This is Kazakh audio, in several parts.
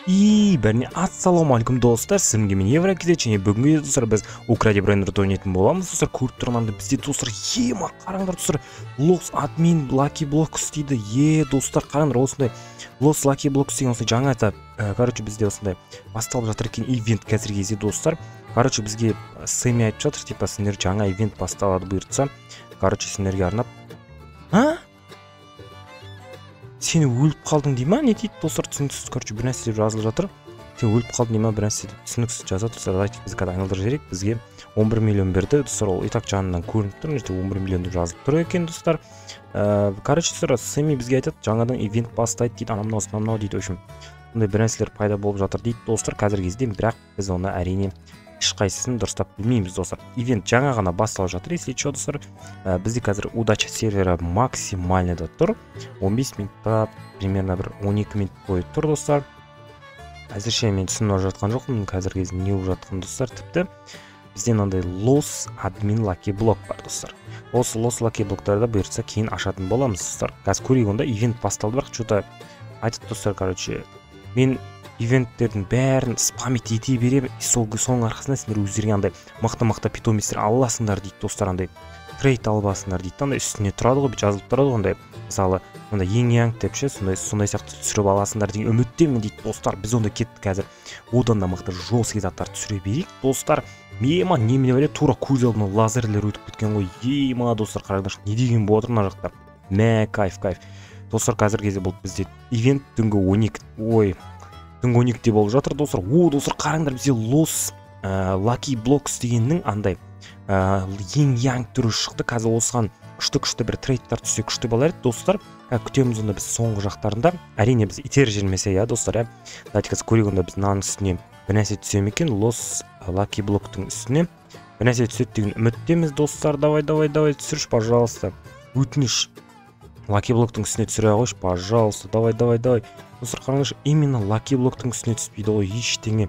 И бәріне ассалаумағалейкум достар, сізге мен Еврокиде және бүгінгі достар біз Украде брендерді ойнайтын боламыз. Достар, көріп тұрғанда бізде достар ема қараңдар достар, Los Admin Lucky Blocks дейді. Достар, қараңдар осындай Los Lucky Blocks деген осындай жаңа айтап, бізде осындай басталып жатыр екен ивент қазіргі кезде достар. Бізге Сэми айтып жатыр, типа сендер жаңа ивент басталады бұйыртса. Сендерге арнап. Сені өліп қалдың дей ма? Не дейді достар, түсініксіз, бір нәрсе деп жазылып жатыр. Сен өліп қалдың дей ма? Бір нәрсе деп түсініксіз жазады. Достар, давайте біз қазір айналдырып жіберейік. Бізге 11 миллион берді. Достар, ол итак жанынан көрініп тұр. 11 миллион деп жазылып тұр екен достар. Достар, Сэми бізге айтады, жаңадан ивент бастайды дейді, анау дейді. В общем, бұндай бір нәрселер пайда болып жатыр дейді достар. Қазіргі кезде, бірақ біз оны әрине ешқайсысын дұрыстап білмейміз достар. Ивент жаңа ғана басталып жатыр. Если что, достар, бізде қазір удача сервері максимальныйда тұр. 15 минутта примерно бір 12 минут бойы тұр достар. Әзірше мен түсініп жатқан жоқпын, қазіргі кезде не болып жатқан достар. Тіпті бізде мынандай Los Admin Lucky Block бар достар. Осы Los Lucky Block'тарда бұйыртса кейін ашатын боламыз достар. Қазір көрейік, онда ивент басталды, бірақ что-то айтып достар, мен ивенттердің бәрін спамить ете беремін, соның арқасында сендер өздеріңе андай мықты питомистер аласыңдар дейді достар, андай трейд албасыңдар дейді. Андай үстіне тұрады ғой, жазылып тұрады ғой, андай мысалы андай ең деп ше, сондай сияқты түсіріп аласыңдар деген үміттемін дейді достар. Біз онда кеттік қазір, одан да мықты жесткий заттар түсіре берейік достар. Ема немене бәле, тура көз алдына лазерлер өтіп кеткен ғой. Ема достар, қараңдар, не деген болып отыр мына жақта. Мә, кайф. Достар, қазіргі кезде бұл бізде ивент түнгі 12-де болып жатыр достар. Достар, қараңдар, бізде Los Lucky Blocks дегеннің андай ең түрі шықты. Қазір осыған күшті бір трейдтар түссе күшті болар еді достар. Күтеміз онда біз соңғы жақтарында. Әрине біз итер жермесе достар. Давайте қазір көрейік, онда біз мынаның үстіне бір нәрсе түсем екен. Los Lucky Block'тың үстіне бір нәрсе түседі деген үміттеміз достар. Давай түсірші, пожалуйста. Өтініш. Lucky Block'тың үстіне түсіре қойшы, пожалуйста. Давай. Достар, қараңдаршы, именно Lucky Block'тың үстіне түспейді ғой ештеңе.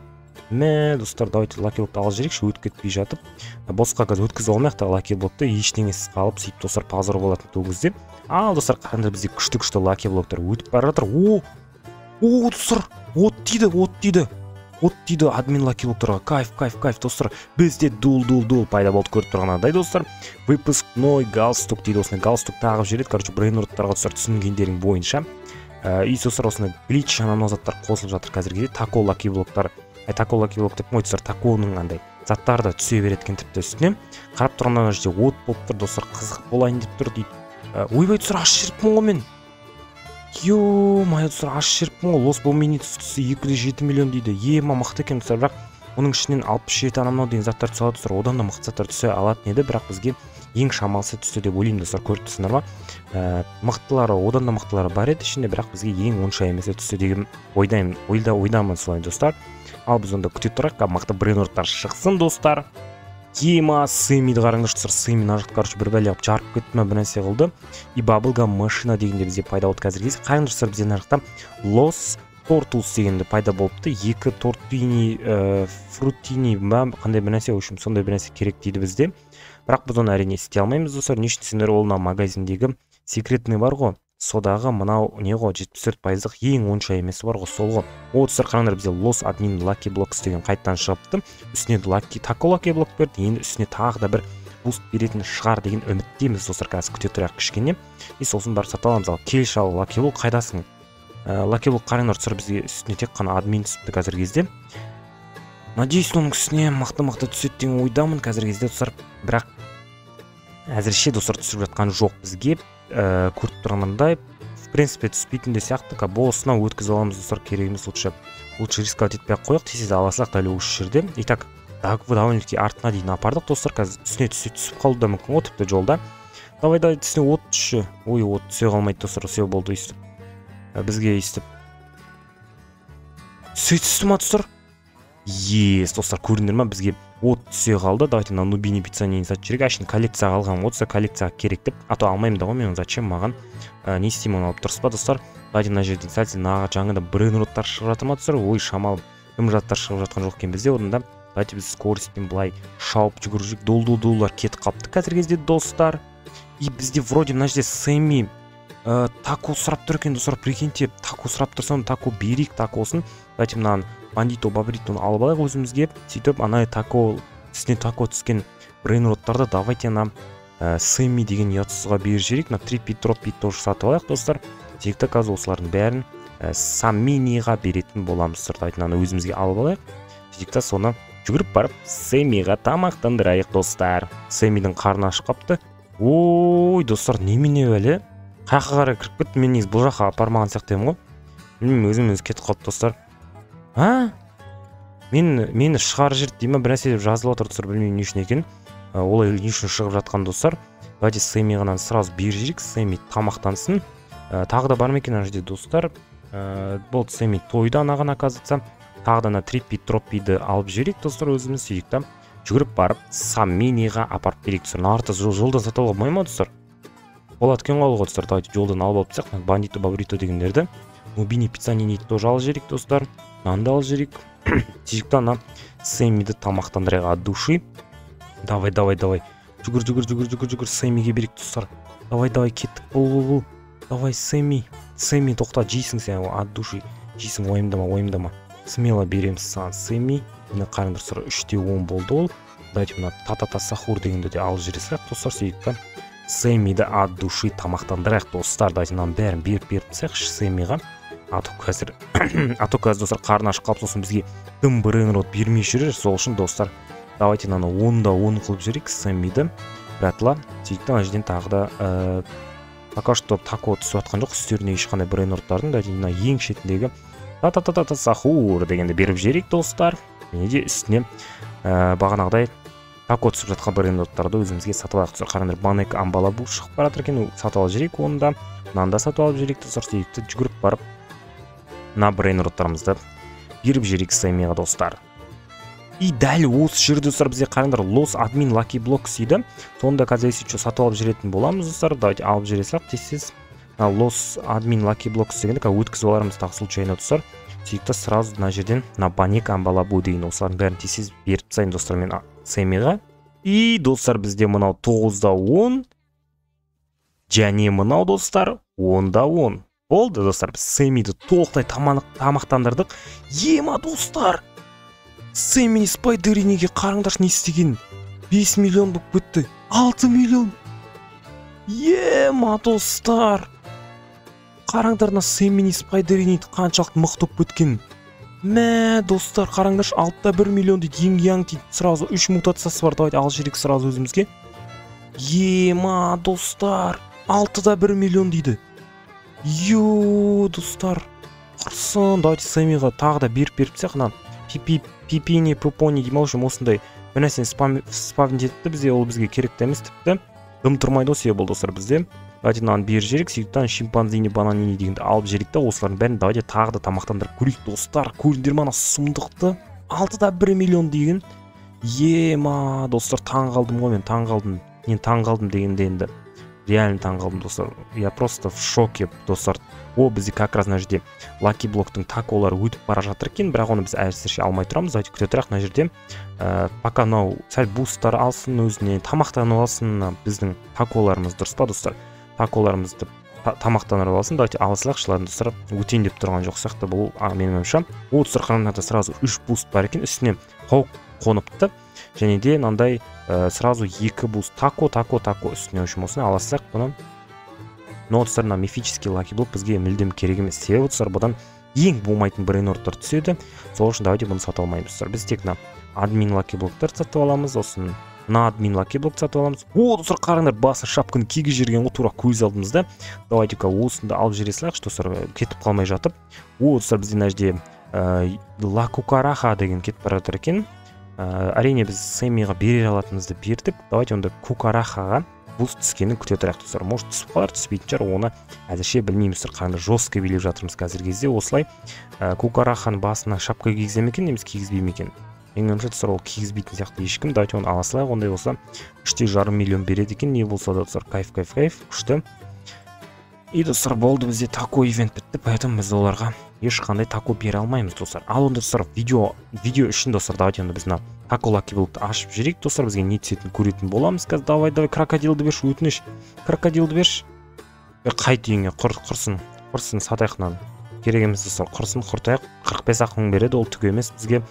Мә, достар, давайте Lucky Block'ты алып жүрейікші, өтіп кетпей жатып. Босқа қазір өткізіп алмайық та Lucky Block'ты ештеңесіз қалып, сөйтіп достар пазар болатын сол кезде. Ал достар, қараңдар, бізде күшті Lucky Block'тар өтіп бара жатыр. Достар, от дейді админ Lucky Block'тарға. Кайф достар. Бізде дул пайда болды, көріп тұрғандай достар. Выпускной галстук дейді, осыны галстук тағып жүреді. Брейнродтарға достар түсінгендерің бойынша. И достар, осыны глич анау заттар қосылып жатыр қазірге. Тако Lucky Block'тар. Тако Lucky Block деп достар, таконың андай заттары да түсе береді екен тіпті үстіне. Қарап тұрғанда жерде от болып тұр достар, қызық болайын деп тұр дейді. Ойбай достар, аш жеріппін ғой мен. Ё-май достар, аш жеріппін ғой. Лос Бомини түсі 207 миллион дейді. Ема мықты екен достар, бірақ оның ішінен 67 анау деген заттар түсе алады достар. Одан да мықты заттар түсе алатын еді, бірақ бізге ең шамалысы түсті деп ойлаймын достар. Көріп тұрсыңдар ма? Одан да мықтылары бар еді ішінде, бірақ бізге ең онша емес түсті деген ойдамын солай достар. Ал біз онда күте тұрайық, мықты брейнродтар шықсын достар. Ема Сэмиді қараңдар достар, Сэми мына жақта бір бәле жарып кетті ме, бір нәрсе қылды. И Bubblegum машина дегенде бізде пайда болды қазіргі кезде. Қараңдар достар, бізде мына жақта Los Turtles дегенде пайда болыпты. 2 тортини, фрутини, қандай бір нәрсе, өшім сондай бір нәрсе керек дейді бізде. Бірақ біз оны әрине істей алмаймыз достар. Не үшін сендер ол магазиндегі секретный бар ғой, содағы мынау не ғой, 74%-ық ең онша емес бар ғой, сол ғой. Достар, қараңдар, бізде Los Admin Lucky Blocks деген қайттан шығыпты. Үстіне Taco Lucky Block берді, енді үстіне тағы да бір буст беретін шығар деген үміттеміз достар. Қазір күте тұрайық кішкене. И сосын барып сатып аламыз. Ал келші ал Lucky Block, қайдасың? Lucky Block, қараңдар достар, бізге үстіне тек қана админ түсіпті қазіргі кезде. Надеюсь, оның үстіне мықты түседі деген ойдамын қазіргі кезде достар. Бірақ әзірше достар түсіріп жатқан жоқ бізге. Көріп тұрғандай, в принципе түспейтін де сияқты. Болысына өткізіп аламыз достар, керегіміз лучше рисковать етпей қойық, тез аласақ дәл осы жерде. Итак, довольно-таки артына дейін апардық достар. Қазір үстіне түсіп қалуы да мүмкін ғой, тіпті жолда. Давай үстіне от түсші. Ой, от түсе қалмайды достар, все болды өйстіп. Бізге өйстіп. Түсті ма достар? Достар, көріндер ма, бізге от түсе қалды. Давайте на Нубини пиццанейін сатып жүрек. Әшін коллекцияға алған отса коллекцияға керек деп. Ато алмаймын да ғой, мен зачем маған не істеймін, оны алып тұрыс па достар. Давайте на жерден сәлсен жаңында брейнродтар шығып жатыр ма достар. Ой, шамал жаттар шығып жатқан жоқ екен бізде. Одан да давайте біз скоростьпен былай шауып жүгіріп дол-долар кетіп қапты қазіргі кезде достар. И бізде вроде мына жерде Сэми тако сұрап тұр екен достар, прикиньте, тако сұрап тұрсам, тако берейік, такосын давайте мынаны бандито бобритоны алып алайық өзімізге. Сөйтіп ана тако үстіне тако түскен брейнроттарды давайте ана Сэмми деген ұятсызға беріп жіберейік. Мына трипит дроппит тоже сатып алайық достар. Сөйтіп қазір осылардың бәрін Самминиға беретін боламыз. Давайте мынаны өзімізге алып алайық. Сөйтіп соны жүгіріп барып Сэммиға тамақтандырайық достар. Сэммидің қарны ашып қапты. Ой, достар, немене бәле? Қаяққа қарай кіріп кетті. Мен негізі бұл жаққа апармаған сияқтымын ғой. Білмеймін, өзім кетіп қалды достар. Мені шығарып жіберді деймін, бір нәрсе деп жазылып отыр достар, білмеймін не үшін екен. Олай не үшін шығып жатқан достар. Давайте Сэммиғанан сразу беріп жіберейік. Сэмми тамақтансын. Тағы да бар ма екен ана жерде достар? Болды, Сэмми тойды анаған оказывается. Тағы да ана трипит дроппиді алып жіберейік достар өзіміз. Сөйтіп жүгіріп барып Самминиға апарып берейік достар. Нарты жолдан сатып алуға болмай ма достар? Болады екен ғой достар. Давайте жолдан алып алып тұрсақ, бандито бобрито дегендерді. Мубини пиццанини тоже алып жіберейік достар. Нанды алып жіберейік. Сөйтіп ана Сэммиді тамақтандырайық от души. Давай. Жүгір, Сэммиге берейік достар. Давай, кеттік, бұл. Давай, Сэмми, тоқта, жейсің сен, от души. Жейсің, ойымдама. Смело береміз саған, Сэмми. Мені қарыңдар сұра, 3-10 болды ол. Давайте мына та-та-та сахур дегенде де алып жібересік достар. Сөйтіп Сэммиді от души тамақтандырайық достар. Давайте мынаның бәрін беріп тсайықшы Сэммиға. А то қазір достар қарны ашып қалып сосын бізге дым брейнрот бермей жүрер. Сол үшін достар, давайте мынаны 10-да 10 қылып жіберейік Сэммиді. Братла, сөйтіп ана жерден тағы да пока что тако түсіп жатқан жоқ, үстеріне ешқандай брейнроттардың. Давайте мына ең шетіндегі та-та-та-та сахур дегенді беріп жіберейік достар. Және де үстіне бағанағыдай тако түсіп жатқан брейнроттарды өзімізге сатып алайық достар. Қараңдар, банек амбалабу шығып баратыр екен, сатып алып жіберейік оны да. Мынаны да сатып алып жіберейік достар. Сөйтіп жүгіріп барып мына брейнроттарымызды беріп жіберейік Сэммиға достар. И дәл осы жерде достар бізде қараңдар Лос админ Lucky Blocks дейді. Сонда қазір еще сатып алып жүретін боламыз достар. Давайте алып жүресек тез. Лос админ Lucky Blocks дегенде өткізіп аларымыз тағы случайно достар. Сөйтіп сразу мына жерден на банек амбалабу деген осылардың бәрін тез беріп тастайын достар мен Сэммиға. И достар бізде мынау 9-да 10 және мынау достар 10-да 10. Болды достар, біз Сэммиді толықтай тамақтандырдық. Ема достар! Сэмми Спайдериниге қараңдаршы не істеген? 5 миллион болып кетті. 6 миллион. Ема достар! Қараңдарына Сэмми Спайдерини қаншалықты мықты болып кеткен. Мә достар, қараңдаршы 6-да 1 миллион дейді. Ең дейді. Сразу 3 мутациясы бар. Давайте алып жіберейік сразу өзімізге. Ема достар! 6-да 1 миллион дейді. Йоу достар, құрсын. Давайте Сэммиға тағы да беріп тсақ. Пипини, пупони деймін, осындай бір нәрсені спавн етті бізде, ол бізге керек емес тіпті. Дым тұрмайды осы болды достар бізде. Давайте мынаны беріп жіберейік. Сөйтіп шимпанзини, бананини дегенді алып жіберейік та, осылардың бәрін давайте тағы да тамақтандырып көрейік достар. Көрдіңдер ме ана сұмдықты? 6-да 1 миллион деген. Ема достар, таң қалдым ғой мен, таң қалдым дегенде енді. Реально таң қалдым достар. Я просто в шоке достар. О, бізде как раз мына жерде Lucky Block'тың таколары өтіп бара жатыр екен, бірақ оны біз әзірше алмай тұрамыз. Давайте күте тұрайық мына жерде. Пока мынау сәл бустар алсын, өзіне тамақтанып алсын, біздің таколарымыз дұрыс па достар? Таколарымызды тамақтандырып алсын. Давайте алысылақшыларын достар өтейін деп тұрған жоқ сияқты бұл менің ойымша. О, достар, қараңдарда сразу 3 буст бар екен, үстіне қауіп қоныпты. Және де мынандай сразу 2 буст тако үстіне үшін осыны аласақ бұны. Но достар, мына мифический Lucky Block бізге мүлдем керек емес. Себебі достар, бұдан ең болмайтын брейнроттар түседі. Сол үшін давайте бұны сатып алмаймыз достар. Біз тек мына админ Lucky Block'тар сатып аламыз, осын мына админ Lucky Block сатып аламыз. О, достар, қараңдар, басы шапканы кигі жүрген ғой, тура көз алдымызда. Давайте-ка осында алып жібересілайықшы достар, кетіп қалмай жатып. О, достар, бізде мына жерде Ла Кукараха деген кетіп бара жатыр екен. Әрине біз Сэммиға бере алатынымызды бердік. Давайте онда Кукарахаға буст түскенін күте тұрайық достар. Может түсіп қалар, түспейтін шығар, оны әзірше білмейміз достар. Қараңдар, жестко билеп жатырмыз қазіргі кезде. Осылай Кукараханың басына шапка кигізе ме екен, немесе кигізбей ме екен? Менің ойымша достар, ол кигізбейтін сияқты ешкім. Давайте оны ала салайық. Ондай болса 3,5 миллион береді екен. Не болса да достар, кайф, күшті. И достар, болды, бізде тако ивент бітті, поэтому біз оларға ешқандай тако бере алмаймыз достар. Ал онда достар, видео үшін достар, давайте онда біз тако Lucky Block'ты ашып жүрейік достар, бізге не түсетін көретін боламыз. Қазір давай крокодилды берші, өтініш. Крокодилды берші. Қайт үйіңе, құрсын сатайықнан. керек емес достар, құрсын құртайық. 45 ақ мың береді, ол түк емес бізге.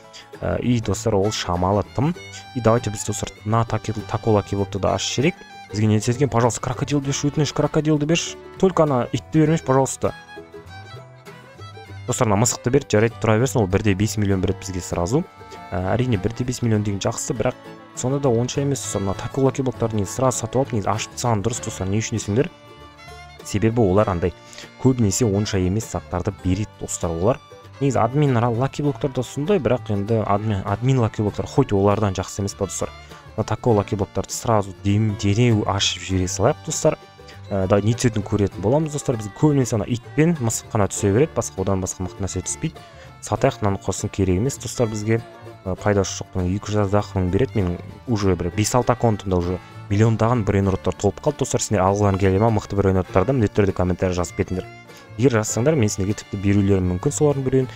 И достар, ол шамалы тым. И давайте біз достар на тако лаки блокты да ашып жіберейік. Бізге не еткен, пожалуйста, крокодилды берші, өтініш, крокодилды берші. Только ана итті бермеш, пожалуйста. Достар, мына мысықты берді, жарайды, тұра берсін, ол 1,5 миллион береді бізге сразу. Әрине 1,5 миллион деген жақсы, бірақ сонда да онша емес. Достар, мына тако лаки блоктарды негізі сразу сатып алып, негізі ашып тастаған дұрыс достар. Не үшін десеңдер? Себебі олар андай көбінесе онша емес заттарды береді достар. Олар негізі админ лаки блоктарда сондай, бірақ енді админ лаки блоктар хоть олардан жақсы емес па достар. Мына тако лаки блоктарды сразу дереу ашып жібере салайық достар. Да не түсетінін көретін боламыз достар. Біз көбінесе ана итпен мысық қана түсе береді, басқа одан басқа мықты нәрсе түспейді. Сатайық, мынаны құрсын, керек емес достар бізге. Пайдасы жоқ, 200 мың береді. Мен уже бір 5-6 аккаунтымда уже миллиондаған брейнроттар толып қалды достар. Сендер алғыларың келе ма мықты брейнроттарды міндетті түрде комментарий жазып кетіңдер. Егер жазсаңдар, мен сендерге тіпті берулерім мүмкін солардың біреуін.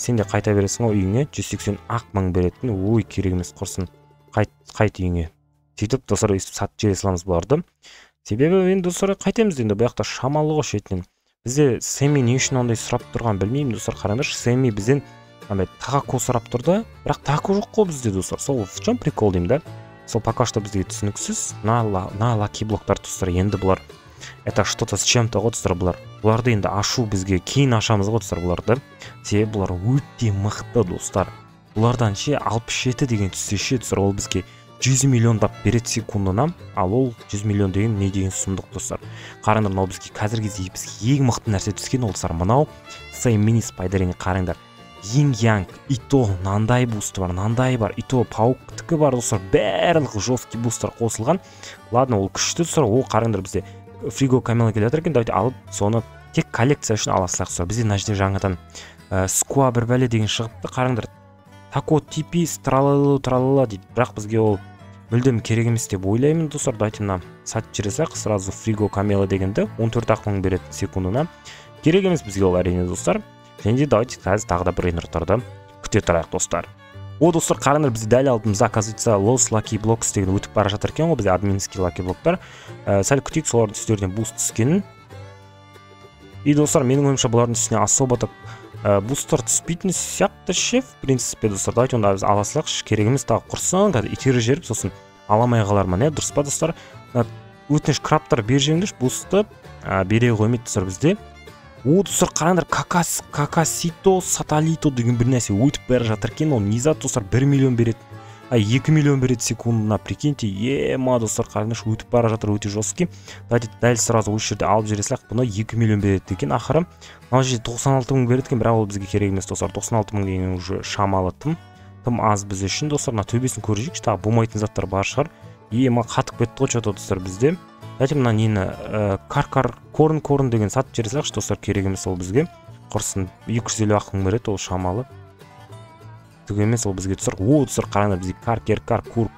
Сен де қайта бересің ғой үйіңе, 180 ақ мың беретін. Ой, керек емес, құрсын. Қайт үйіңе. Сөйтіп достар, сатып жібере саламыз бұларды. Себебі енді достар, қайтеміз енді, бұл жақта шамалы ғой шетінен. Бізде Сэмми не үшін ондай сұрап тұрған білмеймін достар. Қараңдаршы, Сэмми бізден андай тако сұрап тұрды, бірақ тако жоқ қой бізде достар. Сол в чем прикол деймін да. Сол пока что бізге түсініксіз. На лаки блоктар достар, енді бұлар это что-то с чем-то ғой достар бұлар. Бұларды енді ашу бізге кейін ашамыз ғой достар бұларды. Себебі бұлар өте мықты достар. Бұлардан ше 67 деген түссе ше достар, ол бізге 100 миллиондап береді секундына, ал ол 100 миллион деген не деген сұмдық достар. Қараңдар, мынау бізге қазіргі кезде бізге ең мықты нәрсе түскен ол достар. Мынау Сэй мини спайдеріне қараңдар. Ең янг, ито нандай бусты бар, нандай бар, ито пауктікі бар достар. Барлық жесткий бустар қосылған. Ладно, ол күшті достар. Ол қараңдар, бізде фриго камела келе жатыр екен. Давайте алып, соны тек коллекция үшін ала салайық достар. Бізде мына жерде жаңадан скуа бір бәле деген шығыпты. Қараңдар, тако типис тралала дейді. Бірақ бізге ол мүлдем керек емес деп ойлаймын достар. Давайте мына сатып жіберсек, сразу фриго камела дегенді 14 ақ мың береді секундына. Керек емес бізге ол әрине достар. Және де давайте қазір тағы да брейнроттарды күте тұрайық достар. О достар, қараңдар, бізде дәл алдымызда оказывается Los Lucky Blocks деген өтіп бара жатыр екен ғой, бізде админский лаки блоктар. Сәл күтейік солардың үстерінен буст түскенін. И достар, менің ойымша бұлардың үстіне особо бустар түспейтін сияқты ше, в принципе достар. Давайте онда біз ала салайықшы, керек емес, тағы құрсын, қазір итері жеріп, сосын аламай қалармын, дұрыс па достар? Өтініш краптар бер жеңдіш, бусты бере қоймайды достар бізде. О достар, қараңдар, какасито саталито деген бір нәрсе өтіп бара жатыр екен. Ол не зат достар, 1 миллион береді. 2 миллион береді секундына, прикиньте. Ема достар, қараңдаршы, өтіп бара жатыр, өте жесткий. Давайте дәл сразу осы жерде алып жіберсек, бұны 2 миллион береді екен ақыры. Мына жерде 96 мың береді екен, бірақ ол бізге керек емес достар. 96 мың деген уже шамалы тым аз біз үшін достар. Мына төбесін көрейікші, тағы болмайтын заттар бар шығар. Ема қатып кетті ғой что-то достар бізде. Давайте мына нені корн деген сатып жіберсекші достар, керек емес ол бізге. Құрсын 250 ақ мың береді, ол шамалы. Түк емес ол бізге достар. О достар, қараңдар, бізге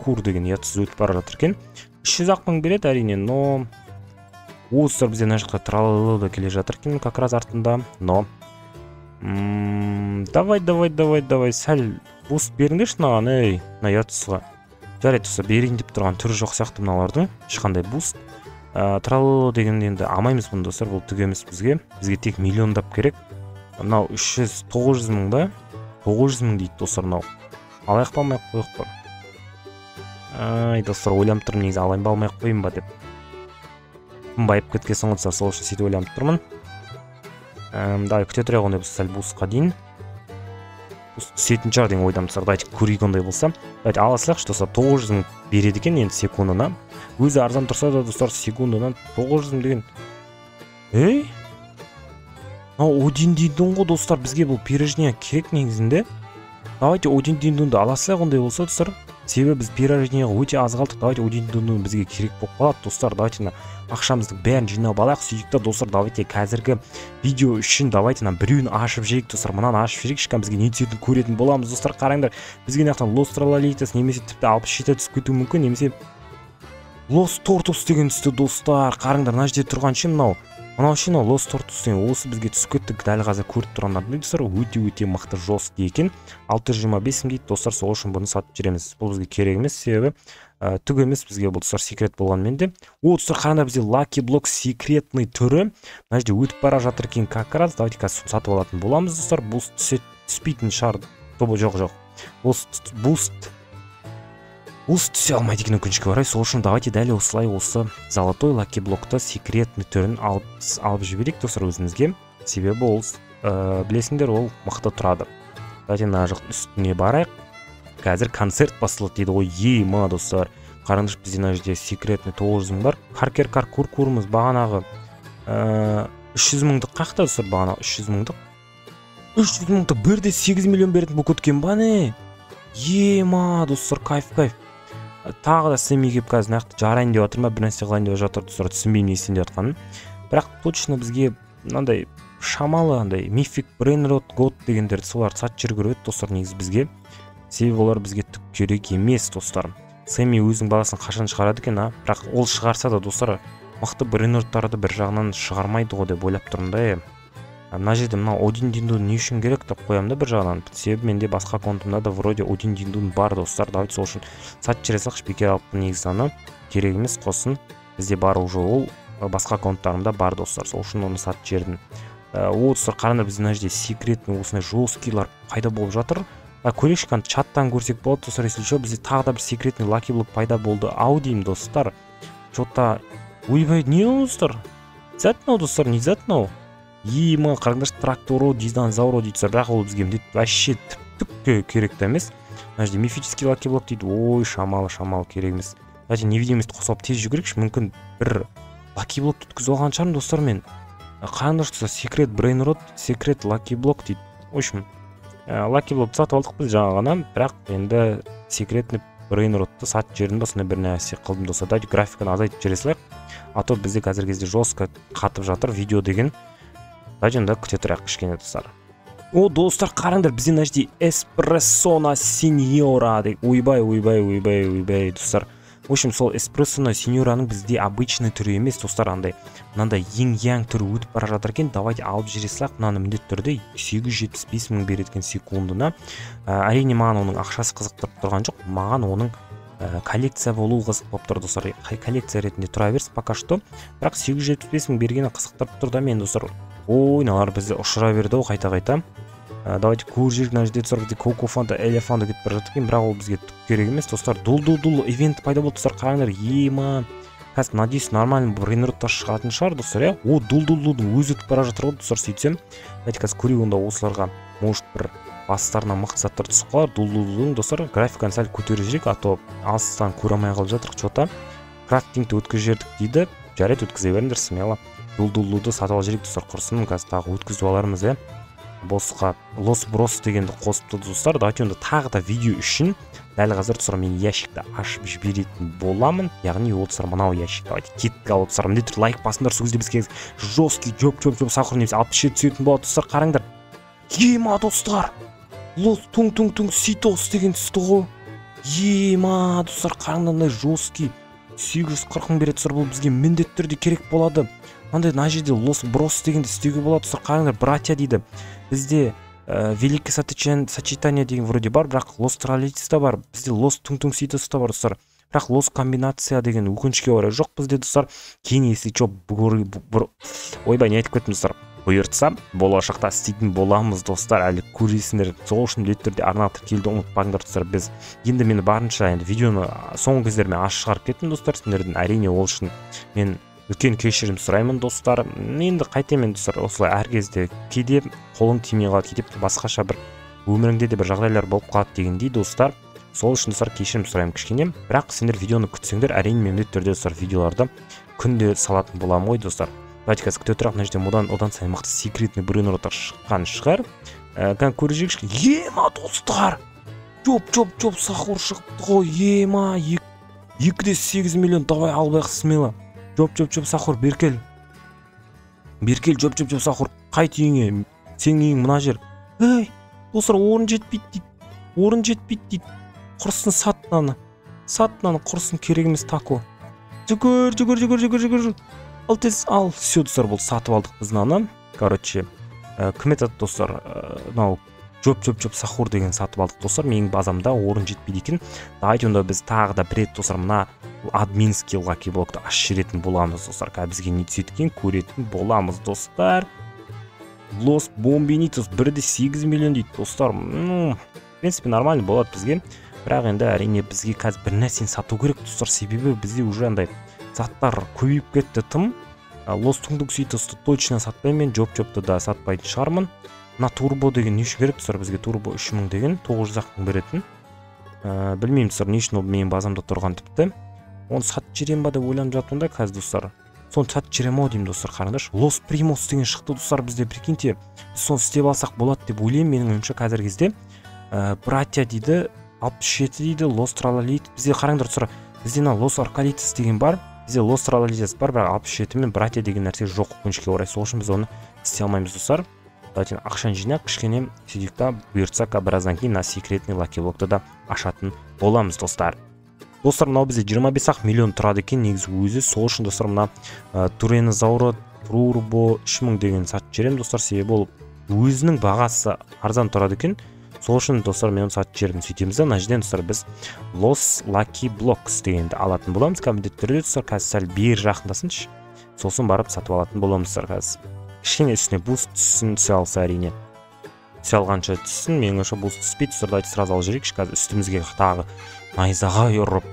кур деген ұятсыз өтіп бара жатыр екен. 300 ақ мың береді әрине, но о достар, бізде мына жаққа тралалы да келе жатыр екен как раз артында. Но давай сәл буст беріңдерші мынаған, ей, мына ұятсызға. Жарайды достар, берейін деп тұрған түрі жоқ сияқты мыналардың, ешқандай буст. Тралалы деген енді амаймыз бұны достар, бұл түк емес бізге тек миллиондап керек. Мынау 900 мың да, 900 мың дейді достар мынау. Алайық па алмайық қойық па? Ай достар, ойланып тұрмын, негізі алайын ба алмайық қойын ба деп. Байып кеткесін ғылса, сол үшін сөйтіп ойланып тұрмын. Давай күте тұрайық ондай сәл бусқа дейін. Түсетін шығар деген ойдамын достар. Давайте көрейік ондай болса. Давайте ала салайықшы достар, 900 мың береді екен енді секундына. Өзі арзан тұрса да достар, секундынан 900 мың деген. Ей? Один дейдің ғой достар, бізге бұл пирожния керек негізінде. Давайте один дейдіңді ала салайық ондай болса достар. Себебі біз пирожнияға өте аз қалдық. Давайте один дейдің бізге керек болып қалады достар. Давайте ақшамыздың бәрін жинап алайық. Сөйтікті достар, давайте қазіргі видео үшін давайте біреуін ашып жейік достар. Мынаны ашып жейік, шыққан бізге не түсетін көретін боламыз достар. Қараңдар, бізге нақтан Los Tralalitas немесе тіпті 67 түсіп кетуі мүмкін, немесе Los Tortos деген түсті достар. Қараңдар, мына жерде тұрған ше мынау мына машина Lost Tortoise осы бізге түсіп кетті. Дәл қазір көріп тұрғандар достар, өте мықты жорсткі екен. 625 мың дейді достар, сол үшін бұны сатып жүреміз. Бұл бізге керек емес, себебі түк емес бізге бұл достар секрет болғанмен де. Достар қараңдар, бізде Lucky Block секретный түрі мына жерде өтіп бара жатыр екен как раз. Давайте қазір сатып алатын боламыз достар. Буст түспейтін шығар. Жоқ. Буст түсе алмайды екен өкінішке орай. Сол үшін давайте дәл осылай осы золотой Lucky Block'та секретный түрін алып жіберейік достар өзімізге. Себебі ол білесіңдер, ол мықты тұрады. Давайте мына жақ үстіне барайық. Қазір концерт басылады дейді ғой. Ема достар. Қараңызшы, бізде мына жерде секретный 900 мың бар. Харкер куркурымыз бағанағы 300 мыңдық қақта достар, бағанағы 300 мыңдық. 300 мыңдық бірде 8 миллион беретін бұл көткен ба не? Ема достар, кайф. Тағы да сімей кеп қазір нақты жарайын деп жатыр ма, бір нәрсе қылайын деп жатыр достар, түсінбеймін не істейін деп жатқанын. Бірақ точно бізге мынандай шамалы андай мифик брейнрот год дегендерді солар сатып жүру керек достар негізі бізге. Себебі олар бізге түк керек емес достар. Сэмми өзінің баласын қашан шығарады екен, бірақ ол шығарса да достар мықты брейнроттарды бір жағынан шығармайды ғой деп ойлап тұрмын да. Мына жерде мына Один Диндун не үшін керек деп қоямын да бір жағынан. Себебі менде басқа контымда да вроде Один Диндун бар достар. Давайте сол үшін сатып жібере салайықшы, бекер алып негізі аны керек емес, қосын. Бізде бар уже ол басқа конттарымда бар достар. Сол үшін оны сатып жібердім. Достар қараңдар, бізде мына жерде секретный осындай жесткилар пайда болып жатыр. Көрейікші, чаттан көрсек болады достар, если что, бізде тағы да бір секретный Lucky Block пайда болды. Ау деймін достар. Что-то ойбай, не достар? Зәтнау достар, не зәтнау? Ема, қараңдаршы, трактору, дизданзауру дейді, бірақ ол бізге міндет вообще түкке керек емес. Мына жерде мифический Lucky Block дейді. Ой, шамалы керек емес. Давайте невидимость қосып тез жүгірейікші, мүмкін бір Lucky Block түткізіп алған шығармын достар мен. Қараңдаршы, секрет брейнрот, секрет Lucky Block дейді. В общем, Lucky Block сатып алдық біз жаңа ғана, бірақ енді секретный брейнротты сатып жерін ба сондай бір нәрсе қылдым достар. Давайте графиканы азайтып жібере салайық. А то бізде қазір кезде жестко қатып жатыр видео деген. Давайте онда күте тұрайық кішкене достар. О, достар, қараңдар, бізде мына жерде эспрессона сеньора деп. Ойбай достар. В общем, сол эспрессона сеньораның бізде обычный түрі емес достар, мынандай ең түрі өтіп бара жатыр екен. Давайте алып жібере салайық. Мынаны міндетті түрде 875 мың береді екен секундына. Әрине маған оның ақшасы қызықтырып тұрған жоқ. Маған оның коллекция болу қызық болып тұр достар. Коллекция ретінде тұра берсін пока что. Бірақ 875 мың бергені қызықтырып тұр да мен достар. Ой, налар бізде ұшыра берді ғой қайта. Давайте көржек мына жерде достар, бізде Коко Фанта, Элефанта кетіп бара жатыр екен, бірақ ол бізге түк керек емес достар. Дул ивент пайда болды достар, қараңдар. Ема, қазір надеюсь нормальный брейнроттар шығатын шығар достар, иә. О, дулдың өзі өтіп бара жатыр ғой достар, сөйтсем. Давайте қазір көрейік онда осыларға может бір бастарына мықты заттар түсіп қалар. Дулдың достар, графиканы сәл көтеріп жіберейік, а то алыстан көре алмай қалып жатырық что-то. Крафтингті өткізіп жібердік дейді. Жарайды, өткізе беріңдер, смело. Дулды сатып алып жіберейік достар, құрсын, қазір тағы өткізіп алармыз, иә. Босқа Лос Брос дегенді қосыпты достар. Давайте онда тағы да видео үшін дәл қазір достар мен ящикті ашып жіберетін боламын. Яғни ол достар мынау ящик. Давайте кетті алып достар. Міндетті түрде лайк басыңдар, сол кезде бізге жесткий жоп сақыр немесе 67 түсетін болады достар. Қараңдар. Ема достар. Лос туң ситос деген түсті ғой. Ема достар, қараңдар, жесткий 840 мың береді достар. Бұл бізге міндетті түрде керек болады. Мынандай мына жерде Лос Брос дегенді істеуге болады достар. Қараңдар, братья дейді. Бізде великое сочетание деген вроде бар, бірақ Лос Троллитис та бар. Бізде Лос туң ситос та бар достар. Бірақ Лос комбинация деген өкінішке орай жоқ бізде достар. Кейін если чо ойбай, не айтып кеттім достар. Бұйыртса болашақта істейтін боламыз достар, әлі көресіңдер. Сол үшін міндетті түрде арна тіркелуді ұмытпаңдар достар. Біз енді мені барынша енді видеоны соңғы кездері мен ашық шығарып кеттім достар. Сендерден әрине ол үшін мен үлкен кешірім сұраймын достар. Енді қайтемін достар, осылай әр кезде кейде қолым тимей қалады, кейде басқаша бір өміріңде де бір жағдайлар болып қалады дегендей достар. Сол үшін достар кешірім сұраймын кішкене. Бірақ сендер видеоны күтсеңдер, әрине мен міндетті түрде достар видеоларды күнде салатын боламын ғой достар. Давайте қазір күте тұрайық, мына жерде одан сайын мықты секретный брейнроттар шыққан шығар. Көрежекші. Ема достар! Жоп сахур шығыпты ғой. Ема 2,8 миллион, давай албайық смело. Жоп сахур, беркел жоп сахур, қайт үйіңе, сен үйің мына жер. Ей, достар, орын жетпейді дейді. Құрсын сатынаны құрсын, керек емес тако. Жүгір. ал все достар, бұл сатып алдық біз мынаны. Короче, кім айтады достар, мынау жоп сахур деген сатып алдық достар. Менің базамда орын жетпейді екен. Давайте онда біз тағы да бір рет достар мына админский лаки блокты ашып жіберетін боламыз достар. Қазір бізге не түсетін көретін боламыз достар. Лос Бомбинитос 1,8 миллион дейді достар. В принципе нормально болады бізге. Бірақ енді әрине бізге қазір бір нәрсені сату керек достар. Себебі бізде уже андай заттар көбейіп кетті тым. Лос Тундукситосты точно сатпаймын, жоп-жопты да сатпайтын шығармын. Мына турбо деген не үшін керек достар, бізге турбо 3000 деген 900-ақ мың беретін. Білмеймін достар, не үшін ол менің базамда тұрған тіпті. Оны сатып жіберем ба деп ойланып жатырмын да қазір достар. Соны сатып жіберем ау деймін достар, қараңдаршы. Лос Примос деген шықты достар бізде, прикиньте. Біз соны істеп алсақ болады деп ойлаймын. Менің ойымша қазіргі кезде братья дейді, 67 дейді, Лос Тралалит. Бізде қараңдар достар, бізде Лос Аркалитис деген бар. Бізде Лос Тралалитис бар, бірақ 67 мен братья деген нәрсе жоқ өкінішке орай. Сол үшін біз оны істей алмаймыз достар. Давайте ақшаны жинап, кішкене сөйтейік та, бұйыртсақ біраздан кейін секретный лаки блокты да ашатын боламыз достар. Достар, мынау бізде 25 миллион тұрады екен негізі өзі. Сол үшін достар мына Туренозавра турбо 3000 деген сатып жіберем достар. Себебі ол өзінің бағасы арзан тұрады екен. Сол үшін достар мен оны сатып жібердім. Сөйтеміз да, мына жерден достар біз Los Lucky Blocks дегенді алатын боламыз. Міндетті түрде достар, қазір сәл бері жақындасыншы. Сосын барып сатып алатын боламыз достар қазір. Кішкене үстіне буст түссін, түсе алса әрине. Түсе алғанша түссін, менің ойымша буст түспейді достар, дайте сразу алып жіберейікші. Қазір үстімізге тағы найзаға ұрып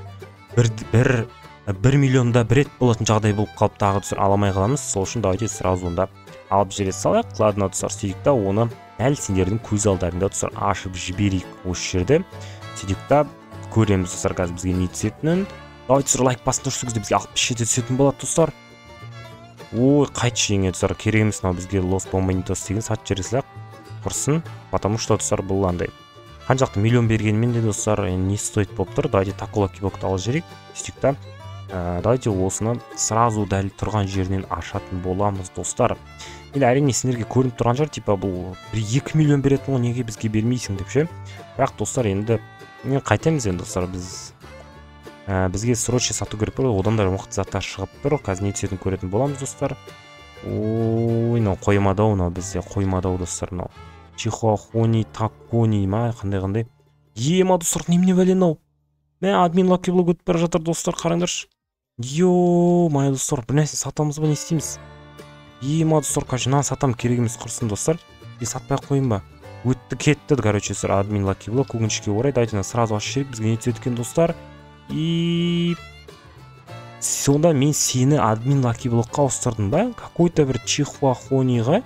1 миллионда бір рет болатын жағдай болып қалып тағы достар аламай қаламыз. Сол үшін давайте сразу онда алып жібере салайық. Ладно достар, сөйтейік та оны дәл сендердің көз алдарында достар ашып жіберейік осы жерде. Сөйтейік та көреміз достар қазір бізге не түсетінін. Давайте достар лайк басында жүрсеңіздер бізге 67 түсетін болады достар. Ой, қайтшы еңе достар, керек емес мынау бізге Лос Бомбинитос деген сатып жібере салайық. Құрсын, потому что достар бұл андай қаншақты миллион бергенмен де достар не стоит болып тұр. Давайте тако лаки блокты алып жіберейік. Сөйтейік та давайте осыны сразу дәл тұрған жерінен ашатын боламыз достар. Енді әрине сендерге көрініп тұрған шығар, типа бұл 2 миллион беретін ғой, неге бізге бермейсің деп ше. Бірақ достар енді қайтеміз енді достар, бізге срочно сату керек болды. Одан да мықты заттар шығып тұр. Қазір не түсетін көретін боламыз достар. Ой, мынау қоймадау, мынау бізде қоймадау достар, мынау Чихуахуани, Такони ма, қандай. Ема достар, немене бәле мынау? Мә админ лаки блок өтіп бара жатыр достар, қараңдаршы. Май достар, бір нәрсе сатамыз ба, не істейміз? Ема достар, қажы, мынаны сатам, керек емес құрсын достар. Сатпай қойын ба? Өтті кетті, короче, админ лаки блок өкінішке орай. Давайте сразу ашып жіберейік, бізге не түседі екен достар. И сонда мен сені админ лаки блокқа ауыстырдым ба? Какой-то бір Чихуахуаниға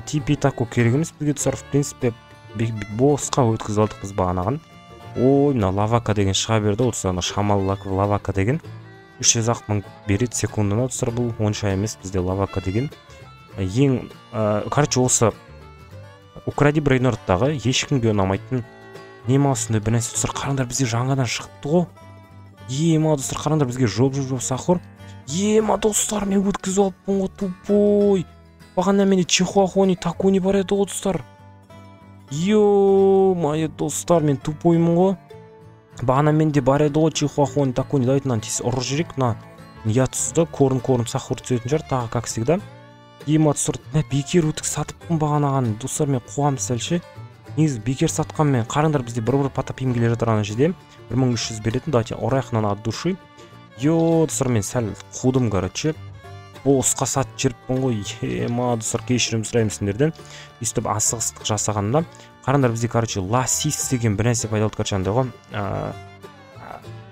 типи тако керек емес бізге достар. В принципе босқа өткізіп алдық біз бағанаған. Ой, мына лавака деген шыға берді. Достар, шамал лавака деген 300 мың береді секундына достар. Бұл онша емес бізде лавака деген. Ең короче осы укради брейнордтағы ешкімге ұнамайтын нема осындай бір нәрсе достар. Қараңдар, бізде жаңадан шығыпты ғой. Ема достар, қараңдар, бізге жоп сахур. Ема достар, мен өткізіп алыппын ғой, тупой. Бағана менде Чихуахуани Такони бар еді ғой достар. Май достар, мен тупоймын ғой. Бағана менде бар еді ғой Чихуахуани Такони. Давайте мынаны тез ұрып жіберейік. Мына ниятсызды корн сахур түсетін жар, тағы как всегда. Ема достар, бекер өтік сатыппын бағанаған. Достар, мен қуам сәлші. Негізі бекер сатқан мен. Қараңдар, бізде бір потапим келе жатыр ана жерде. 1300 беретін. Давайте ұрайық мынаны от души. Достар, мен сәл қудым, короче. Босқа сатып жіберіппін ғой. Ема достар, кешірім сұраймын сендерден. Өйстіп асығыстық жасағанда. Қараңдар, бізде короче ласис деген бір нәрсе пайда болды, короче, андай ғой.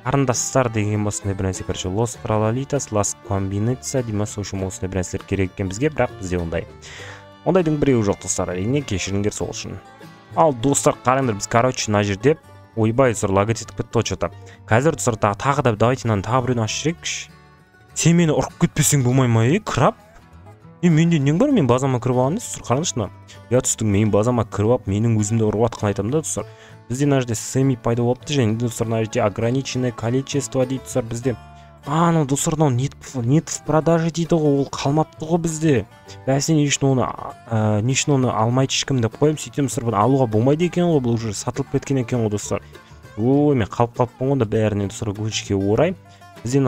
Қарындастар деген осындай бір нәрсе, короче, Лос Тралалитас, Лас Комбинация дейміз. Осындай бір нәрселер керек екен бізге, бірақ бізде ондайдың біреуі жоқ достар. Әрине кешіріңдер сол үшін. Ал достар, қараңдар, біз короче мына жерде ойбай достар логотип бітті очота. Қазір достар тағы да давайте мынаны тағы біреуін ашып жіберейікші. Сен мені ұрып кетпесең болмай ма, краб? Менде нең бар, мен базама кіріп алған достар, қараңдаршы мына. Ұятсыздың, мен базама кіріп алып, менің өзімді ұрып атқан айтамын да достар. Бізде мына жерде семи пайда болыпты, және достар мына жерде ограниченное количество дейді достар бізде. Ну достар, нет в продаже дейді ғой, ол қалмапты ғой бізде. Бәсе не үшін оны алмайды ешкім деп қойым, сөйтем достар, бұны алуға болмайды екен ғой, бұл уже сатылып кеткен екен ғой достар. Ой, мен қалып қалыппын ғой да бәріне достар, өкінішке орай. Бізде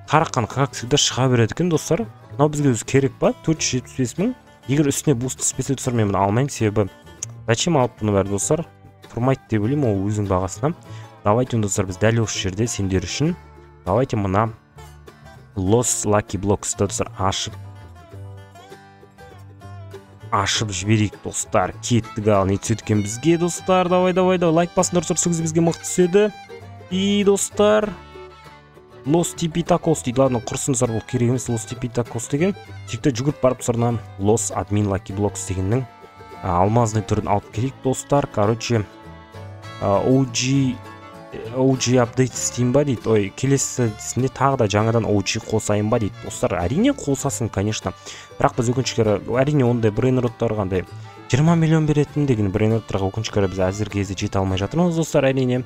тараққан как всегда шыға береді екен достар. Мынау бізге өзі керек па? 475 000. Егер үстіне буст түспесе достар, мен бұны алмаймын, себебі зачем алып бұны бәрі достар? Тұрмайды деп ойлаймын, ол өзінің бағасына. Давайте достар, біз дәл осы жерде сендер үшін давайте мына Los Lucky Blocks достар ашып жіберейік достар. Кеттік, ал не түседі екен бізге достар? Давай лайк басыңдар достар, сөзі бізге мықты түседі. И достар Los Tipitacos дейді. Ладно, құрсын достар, бұл керек емес. Los Tipitacos деген текті жүгіріп барып достарына Los Admin Lucky Blocks дегеннің алмазный түрін алып келейік достар. Короче OG апдейт істейін ба дейді. Ой, келесісінде тағы да жаңадан OG қосайын ба дейді достар. Әрине қосасын, конечно. Бірақ біз өкінішкері әрине ондай брейнроттарға 20 миллион беретін деген брейнроттарға өкінішкері біз әзір кезде жете алмай жатырмыз достар. Әрине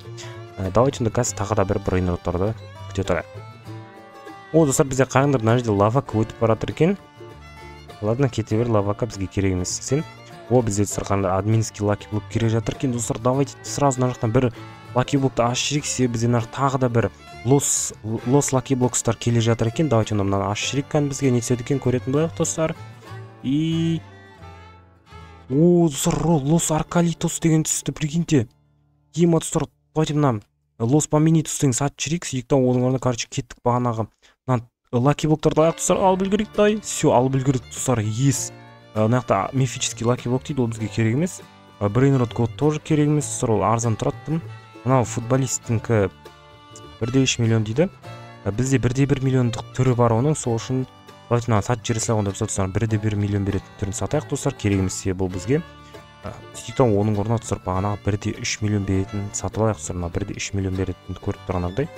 давайте қазір тағы да бір брейнроттарды күте тұрайық. О достар, бізде қараңдар, мына жерде лавака өтіп бара жатыр екен. Ладно, кете бер, лавака бізге керек емес сен. О, бізде достар қараңдар, админский лаки блок керек жатыр екен достар. Давайте сразу мына жақтан бір лаки блокты ашып жіберейік, себебі бізде тағы да бір Los Lucky Blocks'тар келе жатыр екен. Давайте мынаны ашып жіберейік, бізге не түседі екен көретін болайық достар. И о достар, Los Arcalitos деген түсті, прикиньте. Ема достар, давайте мына Los Pominitos деген сатып жіберейік, сөйтіп оның орнына короче кеттік бағанағы лаки блоктарды алайық достар. Алып үлгерейік, дай. Все, алып үлгердік достар. Ес. Мына жақта мифический лаки блок дейді, ол бізге керек емес. Brainrot код тоже керек емес достар, ол арзан тұрады. Мынау футболисттіңкі 1,3 миллион дейді. Бізде 1,1 миллиондық түрі бар оның, сол үшін давайте мына сатып жібере салғанда біз достар 1,1 миллион беретін түрін сатайық достар, керек емес себебі бұл бізге. Сөйтіп оның орнына достар бағанағы 1,3 миллион беретін сатып алайық достар. Мына 1,3 миллион беретін көріп тұрғандардай.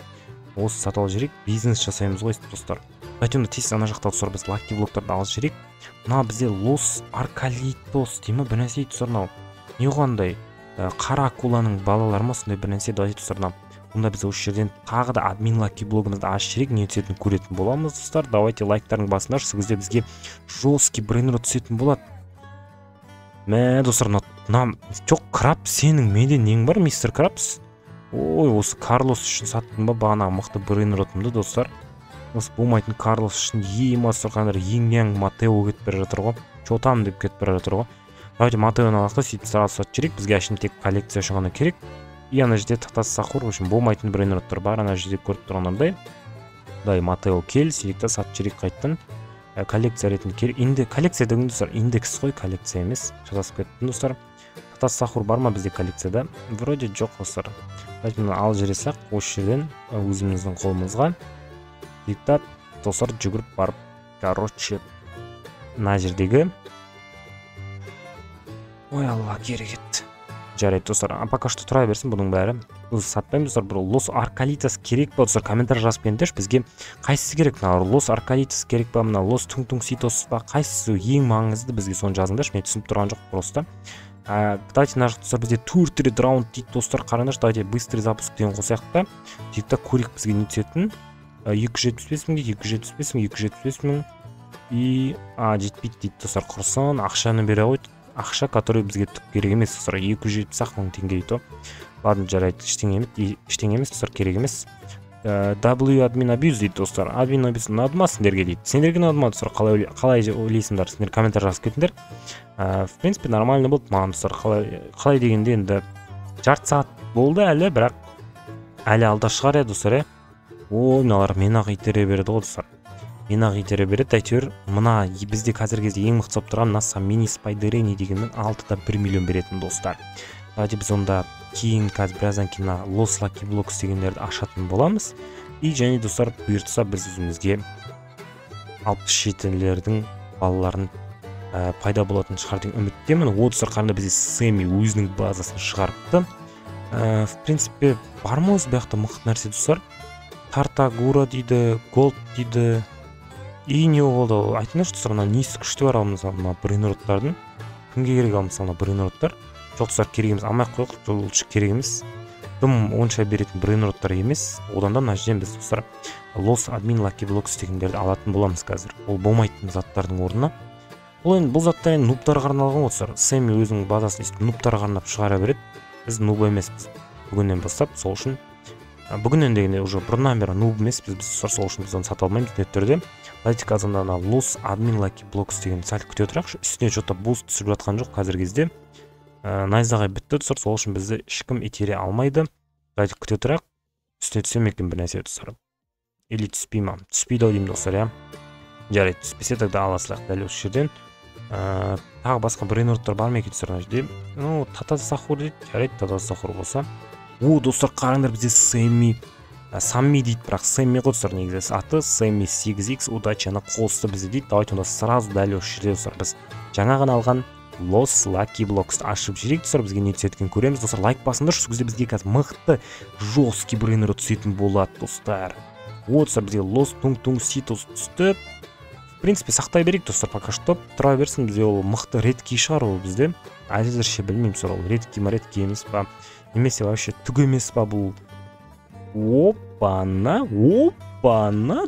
Осы сатып алып жіберейік, бизнес жасаймыз ғой достар. Давайте онда тез ана жақта достар біз лаки блоктарды алып жіберейік. Мына бізде Los Arcalitos деймі бір нәрсе достар. Мынау не қандай қара акуланың балалары ма, сондай бір нәрсе. Давайте достар, онда біз осы жерден тағы да админ лаки блогымызды ашып жіберейік, не түсетінін көретін боламыз достар. Давайте лайктардың басында сол кезде бізге жесткий брейнрот түсетін болады. Мә достар, мына жоқ краб, сенің менде нең бар, мистер Крабс? Ой, осы Карлос үшін саттым ба бағана мықты брейнротымды достар. Осы болмайтын Карлос үшін ема достар, қандар ең Матео кетіп бара жатыр ғой. Чотам деп кетіп бара жатыр ғой. Давайте Матеоны алайық та, сөйтіп сразу сатып жіберейік. Бізге әшейін тек коллекция үшін ғана керек. И ана жерде тақтасы сақур, үшін болмайтын брейнроттар бар, ана жерде көріп тұрғанымдай. Дай Матео кел, сөйтіп сатып жіберейік қайттан. Коллекция ретінде керек. Енді коллекция деген достар, индекс қой, коллекция емес. Шатасып кеттім достар. Тақтасы сақур бар ма бізде коллекцияда? Вроде жоқ достар. Давайте мына алып жіберсек осы жерден өзіміздің қолымызға. Сөйтіп достар жүгіріп барып, короче, мына жердегі ой алла керек етті. Жарайды достар, пока что тұра берсін бұның бәрі. Өзі сатпаймыз достар. Бір Los Arcalitos керек па достар, комментарий жазып кетіңдерші, бізге қайсысы керек? Мына Los Arcalitos керек па, мына Los Tuntungsitос па, қайсысы ең маңызды, бізге соны жазыңдаршы. Мен түсініп тұрған жоқ просто. Давайте мына достар, бізде тур раунд дейді достар. Қараңдаршы, давайте быстрый запуск деген қосайық та. Сөйтіп көрейік бізге не түсетін. 275 мың дейді, 275 мың. И жетпейді дейді достар, құрсын, ақшаны бере қойды. Ақша, который бізге түк керек емес достар, 270 мың теңге дейді. Ладно, жарайды, ештеңе емес достар, керек емес. W admin abuse дейді достар. Admin abuse ұнады ма сендерге дейді. Сендерге ұнады ма достар, қалай ойлайсыңдар, сендер комментарий жазып кетіңдер. В принципе нормально болды маған достар. Қалай дегенде енді жарты сағат болды әлі, бірақ әлі алда шығар еді достар. Ой, мыналар мен-ақ итере береді ғой достар. Мен-ақ итере береді. Әйтеуір мына бізде қазіргі кезде ең мықты тұрған NASA Mini Spider-Ray дегеннің 6-да 1 миллион беретін достар. Давайте біз онда кейін қазір біраздан кейін Los Lucky Blocks дегендерді ашатын боламыз. И және достар, бұйыртса біз өзімізге 67-лердің балаларын пайда болатын шығар деген үміттемін. О достар, қарында бізде Сэмми өзінің базасын шығарыпты. В принципе, бар ма осы бияқта мықты нәрсе достар? Тартагура дейді, Голд дейді. И не болды, айтыңдаршы достар, несі күшті бар мысалы мына брейнроттардың. Кімге керек мысалы брейнроттар? Жоқ достар, керек емес, алмай қойық, жолшы керек емес. Дым онша беретін брейнроттар емес. Одан да мына жерден біз достар Los Admin Lucky Blocks дегендерді алатын боламыз қазір. Ол болмайтын заттардың орнына. Бұл заттар енді нубтарға арналған достар. Сэмми өзінің базасын нубтарға арнап шығара береді. Біз нуб емеспіз. Бүгіннен бастап сол үшін бүгіннен дегенде уже бұрыннан бері нуб емеспіз біз, сол үшін біз оны сата алмаймыз интернеттерде. Давайте қазір ана Lost Admin Lucky Blocks деген сәл күте отырайықшы. Үстіне что-то буст түсіп жатқан жоқ қазіргі кезде. Найзағай бітті достар, сол үшін бізді ешкім итере алмайды. Давайте күте тұрайық. Үстіне түсем екен бір нәрсе достар. Или түспей ма? Түспейді ау деймін достар, иә. Жарайды, түспесе тогда ала салайық дәл осы жерден. Тағы басқа брейнордтар бар ма екен достар мына жерде? Ну, Тата Сахур дейді. Жарайды, Тата Сахур болса. Достар, қараңдар, бізде Самми дейді, бірақ Сэмми ғой достар, негізі аты Сэмми 8X удачаны қосты бізде дейді. Давайте онда сразу дәл осы жерде достар біз жаңа ғана алған Lost Lucky Blocks ашып жіберейік достар, бізге не түседі екен көреміз достар. Лайк басыңдар, сол кезде бізге қазір мықты жесткий брейнер түсетін болады достар. Достар, бізге Lost Tung Ситос түсті. В принципе, сақтай берейік достар, пока что тұра берсін. Бізде ол мықты редкий шығар ол бізде. Әзірше білмеймін сол редкий ма, редкий емес па, немесе вообще түк емес па бұл. Опана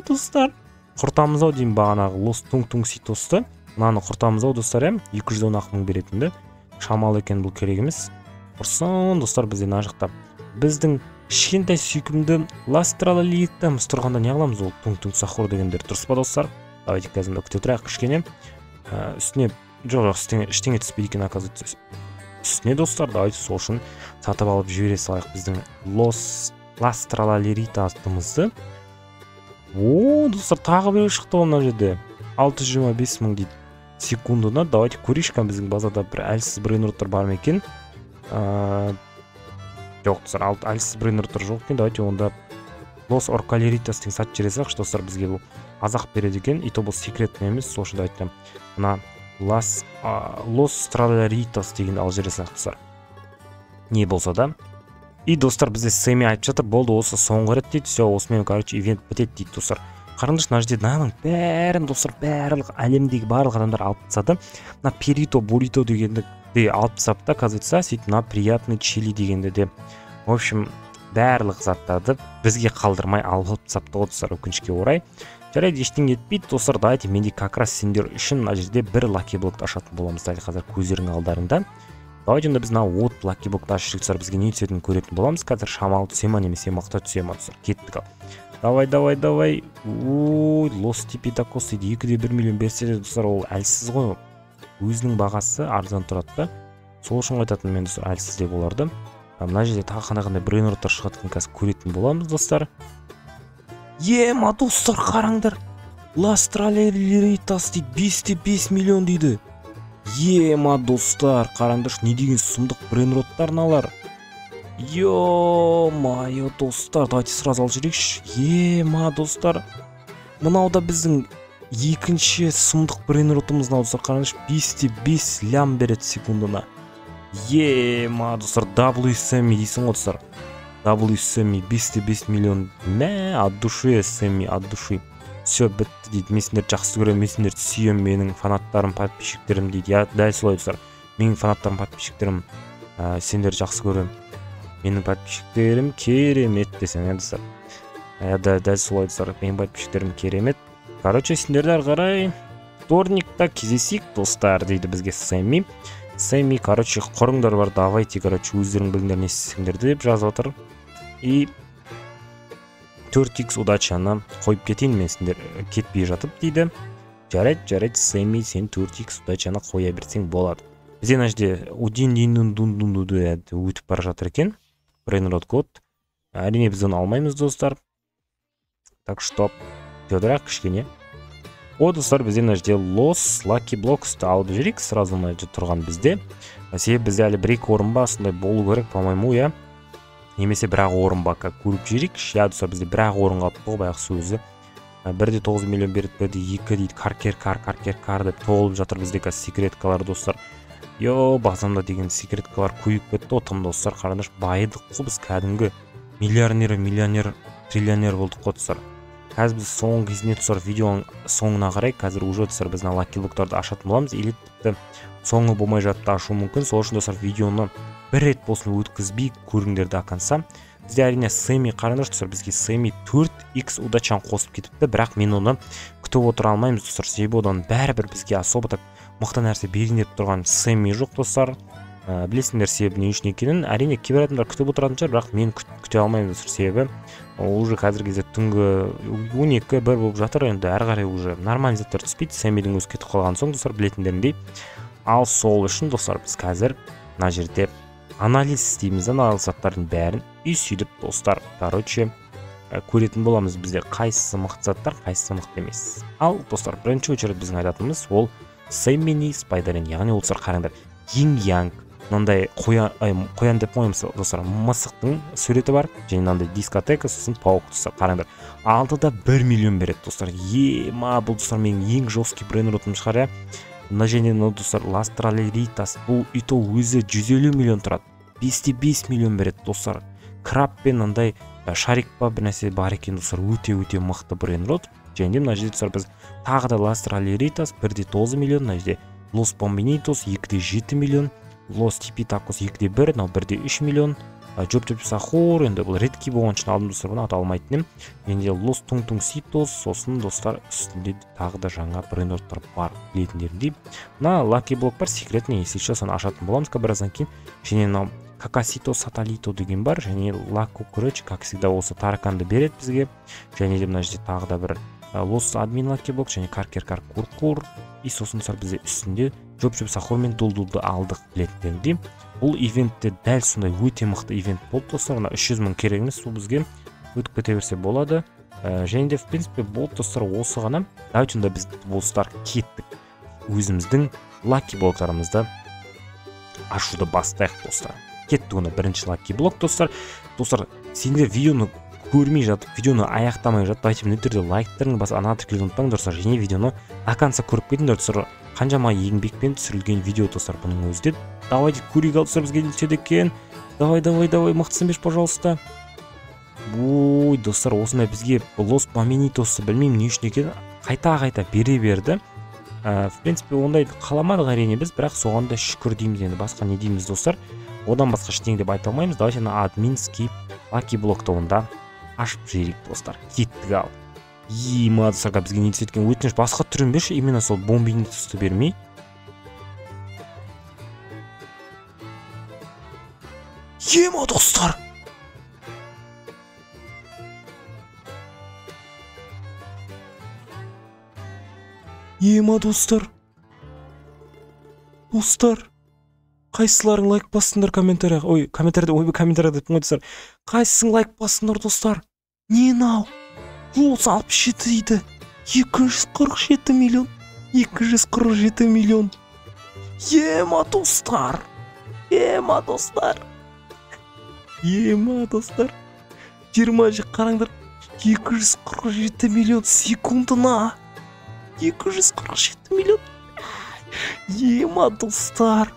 достар. Құртамыз ау деймін бағанағы Lost Tung Ситосты. Мынаны құртамыз ау достар, 210 мың беретінді. Шамалы екен, бұл керек емес. Құрсын достар, бізде мына жақта біздің кішкентай сүйкімді Ластралалитамыз тұрғанда не қыламыз ол Tung Сахур дегендер, дұрыс па достар? Давайте қазір күте тұрайық кішкене. Үстіне жоқ ештеңе түспейді екен, оказывается. Үстіне достар, давайте сол үшін сатып алып жібере салайық біздің Ластралалитамызды. Достар, тағы біреу шықты мына жерде. 625 мың дейді секундына. Давайте көрейік, біздің базада бір әлсіз брейнордтар бар ма екен? Жоқ достар, әлсіз брейнордтар жоқ екен. Давайте онда Lost Orcaleritas деген сатып жібере салайықшы достар, бізге бұл азақ береді екен. И то бұл секретный емес, сол үшін давайте мына Lost Orcaleritas деген алып жібере салайық достар. Не болса да. И достар, бізде Сэмми айтып жатыр, болды осы соңғы рет дейді. Все, осымен короче ивент бітеді дейді достар. Қараңдаршы, мына жерде мынаның бәрін достар, барлық әлемдегі барлық адамдар алып тастады. Мына перито, бурито дегенді де алып тастапты, оказывается, сөйтіп мына приятный чили дегенді де. В общем, барлық заттарды бізге қалдырмай алып тастапты ғой достар, өкінішке орай. Жарайды, ештеңе етпейді достар. Давайте менде как раз сендер үшін мына жерде бір лаки блокты ашатын боламыз. Дәл қазір көздерің алдарында. Давайте онда біз мына от лаки блокты ашып достар, бізге не түсетінін көретін боламыз. Қазір шамалы түсе ма немесе мақта түсе ма достар. Кеттік. Давай. Lost Tipitacos дейді. 2-1 миллион берсе де достар, ол әлсіз ғой. Өзінің бағасы арзан тұрады да. Сол үшін айтатын мен достар, әлсіз деп оларды. Мына жерде тағы қандай брейнордтар шығатын қазір көретін боламыз достар. Ема достар, қараңдар. Ластралалитас дейді, 5-5 миллион дейді. Ема достар, қараңдар, не деген сұмдық брейнордтар налар. Йо-майо достар, давайте сразу алып жүрейікші. Ема достар, мынау да біздің екінші сұмдық брейнордтымыз достар, қараңдаршы, 5-5 лям береді секундына. Ема достар, WSM дейсің ғой достар. WSM 5-5 миллион. Мә, от души SM, от души. Все, бітті дейді. Мен сендерді жақсы көремін, мен сендерді сүйемін, менің фанаттарым, подписчиктерім дейді. Я дәл солай достар. Менің фанаттарым, подписчиктерім, сендерді жақсы көремін. Менің подписчиктерім керемет десең, достар. Дәл солай достар. Менің подписчиктерім керемет. Короче, сендерді ары қарай вторникта кездесейік достар дейді бізге Сэмми. Сэмми, короче, құрыңдар бар, давайте, короче, өздерің біліңдер не істесеңдер деп жазып отыр. И 4x удачаны қойып кетейін мен сендер кетпей жатып дейді. Жарайды, Сэмми, сен 4x удачаны қоя берсең болады. Бізде мына жерде удин-дин-дун-дун-дун-ду өтіп бара жатыр екен. Брейнрод код. Әрине біз оны алмаймыз достар. Так что, теодырақ кішкене. Достар, бізде мына жерде Lost Lucky Blocks алып жүрейік, сразу мына жерде тұрған бізде. Себебі бізде әлі бір-екі орын ба, сондай болу керек, по-моему, я. Немесе бірақ орын ба, көріп жүрейік. Достар, бізде бірақ орын қалып тұғы баяғы сөзі. 1-9 миллион берді, 1-2 дейді, каркер деп толып жатыр бізде секреткалар достар. Бағзамда деген секреткалар көйіп бетті отым достар. Қарандаш, байыдық қой біз кәдімгі миллионер, триллионер болдық қой достар. Қазір біз соңғы кезіне достар, видеоның соңына қарай, қазір уже достар біздің лаки блоктарды ашатын боламыз. Или тіпті соңы болмай жатты ашу мүмкін. Сол үшін достар, видеоны бір рет болсын өткізбей көріңдерді ақанса. Бізде әрине Сэмми, қараңдар достар, бізге Сэмми 4x удачан қосып кетіпті, бірақ мен оны күтіп отыра алмаймыз достар. Себебі одан бәрібір бізге особо так мықты нәрсе берген деп тұрған Сэмми жоқ достар. Білесіңдер себебі не үшін екенін. Әрине кейбір адамдар күтіп отыратын шығар, бірақ мен күте алмаймын достар, себебі уже қазіргі кезде түнгі 12-1 болып жатыр, енді әрі қарай уже нормальный заттар түспейді, сәмидің өзі кетіп қалған соң достар, білетіндеріндей. Ал сол үшін достар біз қазір мына жерде анализ істейміз, анализ заттардың бәрін үй сөйтіп достар, короче, көретін боламыз бізде қайсысы мықты заттар, қайсысы мықты емес. Ал достар, бірінші очередь біздің айтатынымыз ол Сэммини Спайдерин, яғни ол достар қараңдар, Йинг-Янг, мынандай қоян деп қоямыз достар, мысықтың суреті бар, және мынандай дискотека, сосын паук достар, қараңдар. Алдыда 1 миллион береді достар. Ема, бұл достар менің ең жесткий брейнротым шығар, иә. Мына және достар, Las Traleritas, бұл ито өзі 150 миллион тұрады. 5-5 миллион береді достар. Краб пен мындай шарик па бір нәрсе бар екен достар, өте мықты брейнрот. Және мына жерде достар біз тағы да Las Traleritas 1,9 миллион, мына жерде Los Bombinitos 2,7 миллион, Los Tipitacos 2,1, мынау 1,3 миллион, Жоп Сахор, енді бұл редкий болған үшін алдым достар, бұны ата алмайтын. Енді Los Tungtungsitos, сосын достар үстінде тағы да жаңа брейнроттар бар, білетіндеріндей. Мына Lucky Block бар, секретный, если что, соны ашатын боламыз біраздан кейін. Және мынау Какасито Саталито деген бар, және Лако, короче, как всегда осы тараканды береді бізге. Және де мына жерде тағы да бір Los Admin Lucky Block, және Каркер Куркур. И сосын бізде үстінде Жоп Сахор мен Дулдулды алдық, білетіндеріндей. Бұл ивентте дәл сондай өте мықты ивент болды достар. 300 мың керек емес, сол бізге өтіп кете берсе болады. Және де в принципе болды достар, осы ғана. Давайте біз достар кеттік. Өзіміздің Lucky блоктарымызды ашуды бастайық достар. Кетті оны бірінші Lucky блок достар. Достар, сендер видеоны көрмей жатып, видеоны аяқтамай жатып, давайте міне түрде лайктарын бас ана тіркелуді ұмытпаңдар достар. Және видеоны до конца көріп кетіңдер достар. Қаншама еңбекпен түсірілген видео достар бұның өзі. Давайте көрейік достар, бізге жетеді екен. Давай, мықтысын беш, пожалуйста. Ой, достар, осындай бізге Los Bombinitos білмеймін не үшін екен, қайта бере берді. В принципе, ондай қаламадық әрине біз, бірақ соған да шүкір дейміз, енді басқа не дейміз достар. Одан басқа ештеңе деп айта алмаймыз. Давайте админский Lucky блокты онда ашып жіберейік достар. Кеттік ал. Ема достарға бізге не түсеткен өтініш басқа түрін берші, именно сол Bombinitosты бермей. Ема достар! Ема достар! Достар! Қайсыларың лайк бассыңдар комментарияға? Комментария деп қойдыңдар. Қайсың лайк бассыңдар достар? Не нау? Los 67 дейді. 247 миллион. 247 миллион. Ема достар! Ема достар! 20 жық қараңдар. 247 миллион секундына. 247 миллион. Ема достар!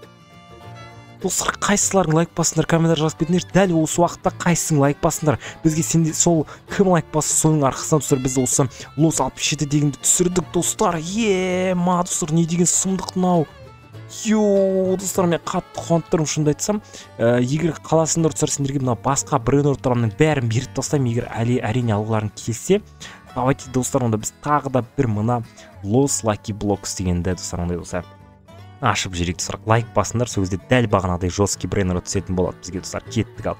Достар, қайсыларың лайк бассыңдар, комментар жазып кетіңдер. Дәл осы уақытта қайсың лайк бассыңдар. Бізге сенде сол кім лайк бассы, соның арқасынан достар біз осы Los 67 дегенді түсірдік достар. Ема достар, не деген сұмдық мынау. Достар, мен қатты қуанып тұрмын, шынымды айтсам. Егер қаласыңдар достар, сендерге мына басқа брейнроттарымның бәрін беріп тастаймын, егер әрине алғыларың келсе. Давайте достар, онда біз тағы да бір мына Los Lucky Blocks дегенді достар, ондай достар ашып жүрейік достар. Лайк басыңдар, сол кезде дәл бағанағыдай жесткий брейнрот түсетін болады бізге достар. Кеттік ал.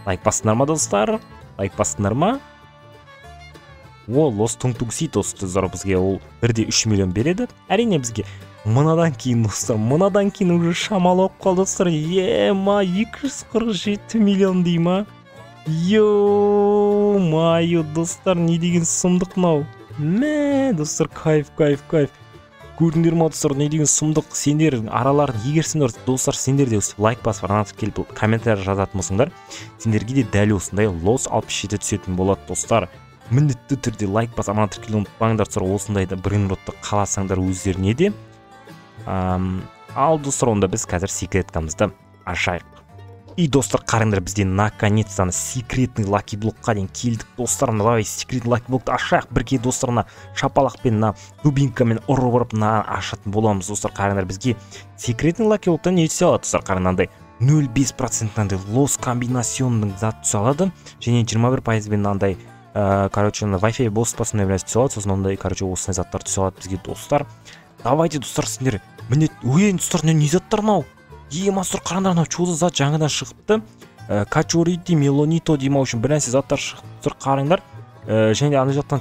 Лайк басыңдар ма достар? Лайк басыңдар ма? Los Tungtungsitos достар, бізге ол 1,3 миллион береді. Әрине бізге мынадан кейін достар, мынадан кейін уже шамалы болып қалды достар. Ема 247 миллион дей ма? Йо-майо достар, не деген сұмдық мынау. Мә достар, кайф. Көрдіңдер ма достар, не деген сұмдық. Сендер араларын, егер сендер достар, сендер де өстіп лайк басып арнатып келіп комментарий жазатын болсыңдар, сендерге де дәл осындай Los 67 түсетін болады достар. Міндетті түрде лайк басып арнатып келіп ұмытпаңдар достар, осындайда брейнротты қаласаңдар өздеріне де. Ал достар, онда біз қазір секреткамызды ашайық. И достар, қараңдар, бізде наконец-то секретный Lucky блокқа дейін келдік достар. Давай секретный Lucky блокты ашайық. Бірге достарына шапалақпен, дубинкамен ұрып ашатын боламыз достар. Қараңдар, бізге секретный Lucky блоктан не түсе алады достар. Қараңдар, 0,5% лос комбинационның зат түсе алады. Және 21% андай, короче, Wi-Fi боспасындай біраз түсе алады. Сосын ондай, короче, осындай заттар түсе алады бізге достар. Давайте достар, сендер, міне, достар, не заттар мынау? Достар қараңдар, анау чудо зат жаңадан шығыпты. Качорити мелонито деймін, үшін бір нәрсе заттар шығып тұр, қараңдар. Және де ана жақтан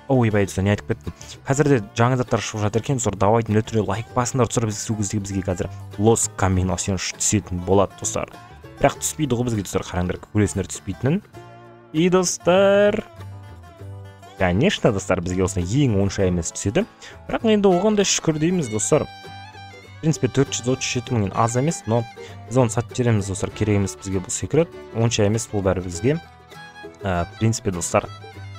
ойбай достар, не айтып кеттім. Қазірде жаңа заттар шығып жатыр екен, достар, давайте нөтіре лайк басыңдар, достар, бізге қазір лос комбинацион түсетін болады, достар. Бірақ түспейді ғой бізге, достар, қараңдар, көресіңдер түспейтінін. И достар, конечно, достар, бізге осындай ең оңай емес түседі. Бірақ енді оған да шүкір дейміз, достар. В принципе, 437 мың аз емес, но біз оны сатып жібереміз, достар, керек емес бізге бұл секрет. Онша емес бұл бәрі бізге. В принципе, достар,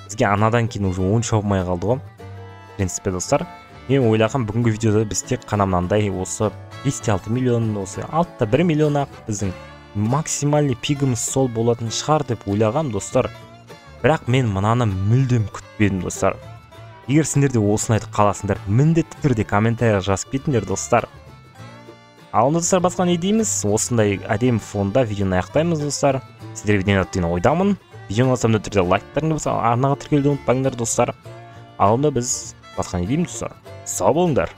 бізге анадан кейін уже онша болмай қалды ғой. В принципе, достар, мен ойлаған бүгінгі видеода біз тек қана мынандай осы 206 миллион, осы алтта 1 миллион ақ біздің максимальный пигіміз сол болатын шығар деп ойлағам, достар. Бірақ мен мынаны мүлдем күтпедім, достар. Егер сендер де осыны айтып қаласыңдар, міндетті түрде комментария жазып кетіңдер, достар. Ал онда, достар, басқа не дейміз? Осындай әдемі фонда видеоны аяқтаймыз, достар. Сіздер видеоны өткен ойдамын. Видеоны басамды түрде лайктарыңды болса, арнаға тіркелуді ұмытпаңдар, достар. Ал онда біз басқа не дейміз, достар? Сау болыңдар.